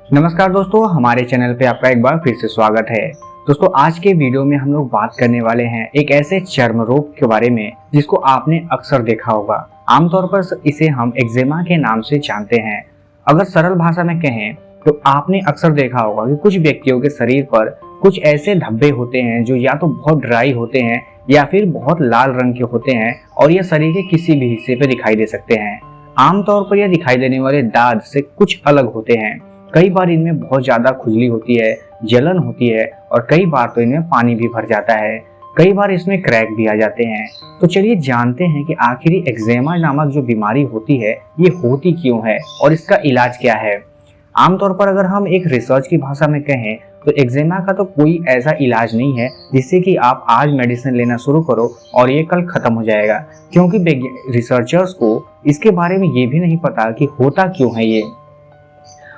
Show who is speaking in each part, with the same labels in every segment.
Speaker 1: नमस्कार दोस्तों, हमारे चैनल पे आपका एक बार फिर से स्वागत है। दोस्तों, आज के वीडियो में हम लोग बात करने वाले हैं एक ऐसे चर्म रोग के बारे में जिसको आपने अक्सर देखा होगा। आमतौर पर इसे हम एक्जिमा के नाम से जानते हैं। अगर सरल भाषा में कहें तो आपने अक्सर देखा होगा कि कुछ व्यक्तियों के शरीर पर कुछ ऐसे धब्बे होते हैं जो या तो बहुत ड्राई होते हैं या फिर बहुत लाल रंग के होते हैं और ये शरीर के किसी भी हिस्से पे दिखाई दे सकते हैं। आमतौर पर यह दिखाई देने वाले दाग से कुछ अलग होते हैं। कई बार इनमें बहुत ज्यादा खुजली होती है, जलन होती है और कई बार तो इनमें पानी भी भर जाता है। कई बार इसमें क्रैक भी आ जाते हैं। तो चलिए जानते हैं कि आखिर एक्जिमा नामक जो बीमारी होती है ये होती क्यों है और इसका इलाज क्या है। आमतौर पर अगर हम एक रिसर्च की भाषा में कहें तो एक्जिमा का तो कोई ऐसा इलाज नहीं है जिससे कि आप आज मेडिसिन लेना शुरू करो और ये कल खत्म हो जाएगा, क्योंकि रिसर्चर्स को इसके बारे में ये भी नहीं पता कि होता क्यों है ये।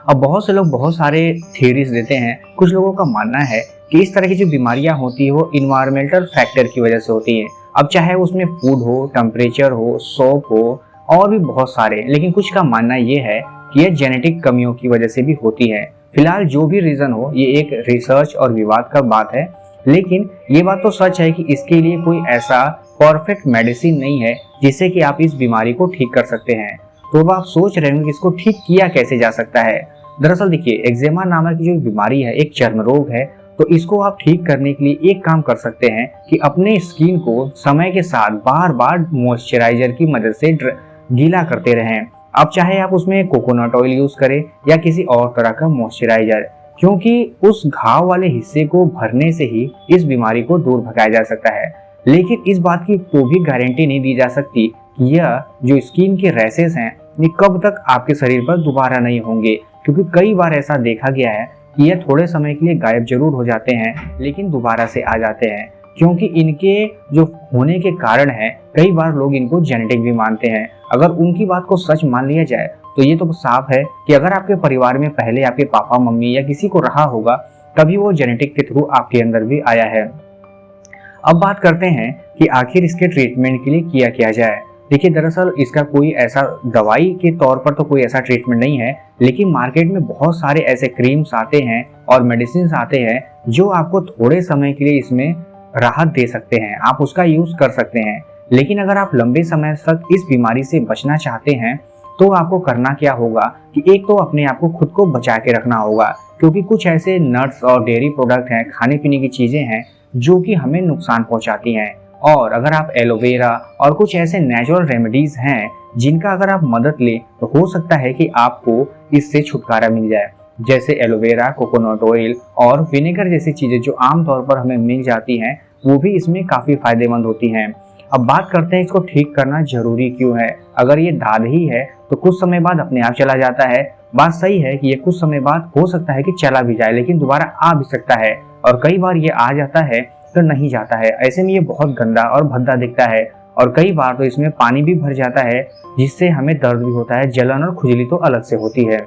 Speaker 1: अब बहुत से लोग बहुत सारे थ्योरीज देते हैं। कुछ लोगों का मानना है कि इस तरह की जो बीमारियां होती है वो इन्वायरमेंटल फैक्टर की वजह से होती है। अब चाहे उसमें फूड हो, टेम्परेचर हो, सोप हो और भी बहुत सारे, लेकिन कुछ का मानना ये है कि यह जेनेटिक कमियों की वजह से भी होती है। फिलहाल जो भी रीजन हो, ये एक रिसर्च और विवाद का बात है, लेकिन ये बात तो सच है कि इसके लिए कोई ऐसा परफेक्ट मेडिसिन नहीं है जिससे कि आप इस बीमारी को ठीक कर सकते हैं। तो अब आप सोच रहे होंगे कि इसको ठीक किया कैसे जा सकता है। दरअसल देखिए, एक्जिमा नामक जो बीमारी है एक चर्म रोग है। तो इसको आप ठीक करने के लिए एक काम कर सकते हैं कि अपने स्किन को समय के साथ बार बार मॉइस्चराइजर की मदद से गीला करते रहें। अब चाहे आप उसमें कोकोनट ऑयल यूज करें या किसी और तरह का मॉइस्चराइजर, क्योंकि उस घाव वाले हिस्से को भरने से ही इस बीमारी को दूर भगाया जा सकता है। लेकिन इस बात की तो भी गारंटी नहीं दी जा सकती कि यह जो स्किन के रैसेस हैं ये कब तक आपके शरीर पर दोबारा नहीं होंगे, क्योंकि कई बार ऐसा देखा गया है कि यह थोड़े समय के लिए गायब जरूर हो जाते हैं लेकिन दोबारा से आ जाते हैं, क्योंकि इनके जो होने के कारण है कई बार लोग इनको जेनेटिक भी मानते हैं। अगर उनकी बात को सच मान लिया जाए तो ये तो साफ है कि अगर आपके परिवार में पहले आपके पापा मम्मी या किसी को रहा होगा तभी वो जेनेटिक के थ्रू आपके अंदर भी आया है। अब बात करते हैं कि आखिर इसके ट्रीटमेंट के लिए किया क्या जाए। देखिए, दरअसल इसका कोई ऐसा दवाई के तौर पर तो कोई ऐसा ट्रीटमेंट नहीं है, लेकिन मार्केट में बहुत सारे ऐसे क्रीम्स आते हैं और मेडिसिन आते हैं जो आपको थोड़े समय के लिए इसमें राहत दे सकते हैं। आप उसका यूज कर सकते हैं। लेकिन अगर आप लंबे समय तक इस बीमारी से बचना चाहते हैं तो आपको करना क्या होगा कि एक तो अपने आप को खुद को बचा के रखना होगा, क्योंकि कुछ ऐसे नट्स और डेयरी प्रोडक्ट हैं, खाने पीने की चीजें हैं जो कि हमें नुकसान पहुंचाती हैं। और अगर आप एलोवेरा और कुछ ऐसे नेचुरल रेमेडीज हैं जिनका अगर आप मदद लें तो हो सकता है कि आपको इससे छुटकारा मिल जाए, जैसे एलोवेरा, कोकोनट ऑयल और विनेगर जैसी चीजें जो आमतौर पर हमें मिल जाती हैं, वो भी इसमें काफी फायदेमंद होती हैं। अब बात करते हैं इसको ठीक करना जरूरी क्यों है। अगर ये दाद ही है तो कुछ समय बाद अपने आप चला जाता है। बात सही है कि ये कुछ समय बाद हो सकता है कि चला भी जाए, लेकिन दोबारा आ भी सकता है और कई बार ये आ जाता है तो नहीं जाता है। ऐसे में ये बहुत गंदा और भद्दा दिखता है और कई बार तो इसमें पानी भी भर जाता है जिससे हमें दर्द भी होता है, जलन और खुजली तो अलग से होती है।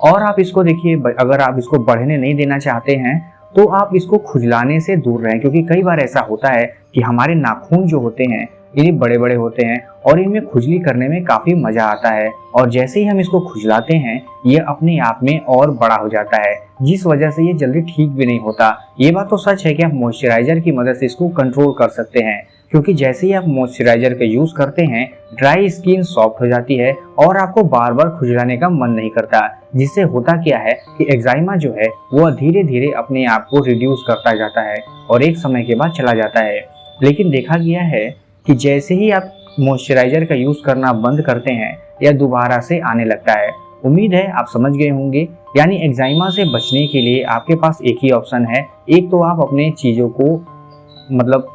Speaker 1: और आप इसको देखिए, अगर आप इसको बढ़ने नहीं देना चाहते हैं तो आप इसको खुजलाने से दूर रहें, क्योंकि कई बार ऐसा होता है कि हमारे नाखून जो होते हैं ये बड़े बड़े होते हैं और इनमें खुजली करने में काफी मजा आता है और जैसे ही हम इसको खुजलाते हैं ये अपने आप में और बड़ा हो जाता है, जिस वजह से ये जल्दी ठीक भी नहीं होता। ये बात तो सच है कि आप मॉइस्चराइजर की मदद से इसको कंट्रोल कर सकते हैं, क्योंकि जैसे ही आप मॉइस्चराइजर का यूज करते हैं ड्राई स्किन सॉफ्ट हो जाती है और आपको बार बार खुजलाने का मन नहीं करता, जिससे होता क्या है कि एक्जिमा जो है वो धीरे धीरे अपने आप को रिड्यूस करता जाता है और एक समय के बाद चला जाता है। लेकिन देखा गया है कि जैसे ही आप मॉइस्चराइजर का यूज करना बंद करते हैं यह दोबारा से आने लगता है। उम्मीद है आप समझ गए होंगे। यानी एक्जिमा से बचने के लिए आपके पास एक ही ऑप्शन है। एक तो आप अपने चीजों को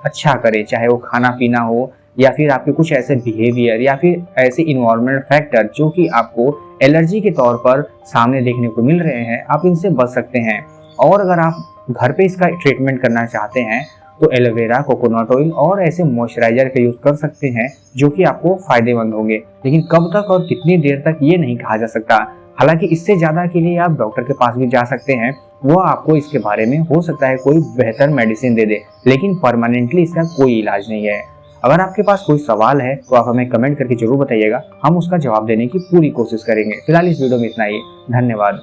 Speaker 1: अच्छा करें, चाहे वो खाना पीना हो या फिर आपके कुछ ऐसे बिहेवियर या फिर ऐसे इन्वायरमेंट फैक्टर जो कि आपको एलर्जी के तौर पर सामने देखने को मिल रहे हैं, आप इनसे बच सकते हैं। और अगर आप घर पे इसका ट्रीटमेंट करना चाहते हैं तो एलोवेरा, कोकोनट ऑयल और ऐसे मॉइस्चराइजर का यूज कर सकते हैं जो कि आपको फायदेमंद होंगे। लेकिन कब तक और कितनी देर तक ये नहीं कहा जा सकता। हालांकि इससे ज्यादा के लिए आप डॉक्टर के पास भी जा सकते हैं, वो आपको इसके बारे में हो सकता है कोई बेहतर मेडिसिन दे दे, लेकिन परमानेंटली इसका कोई इलाज नहीं है। अगर आपके पास कोई सवाल है तो आप हमें कमेंट करके जरूर बताइएगा, हम उसका जवाब देने की पूरी कोशिश करेंगे। फिलहाल इस वीडियो में इतना ही, धन्यवाद।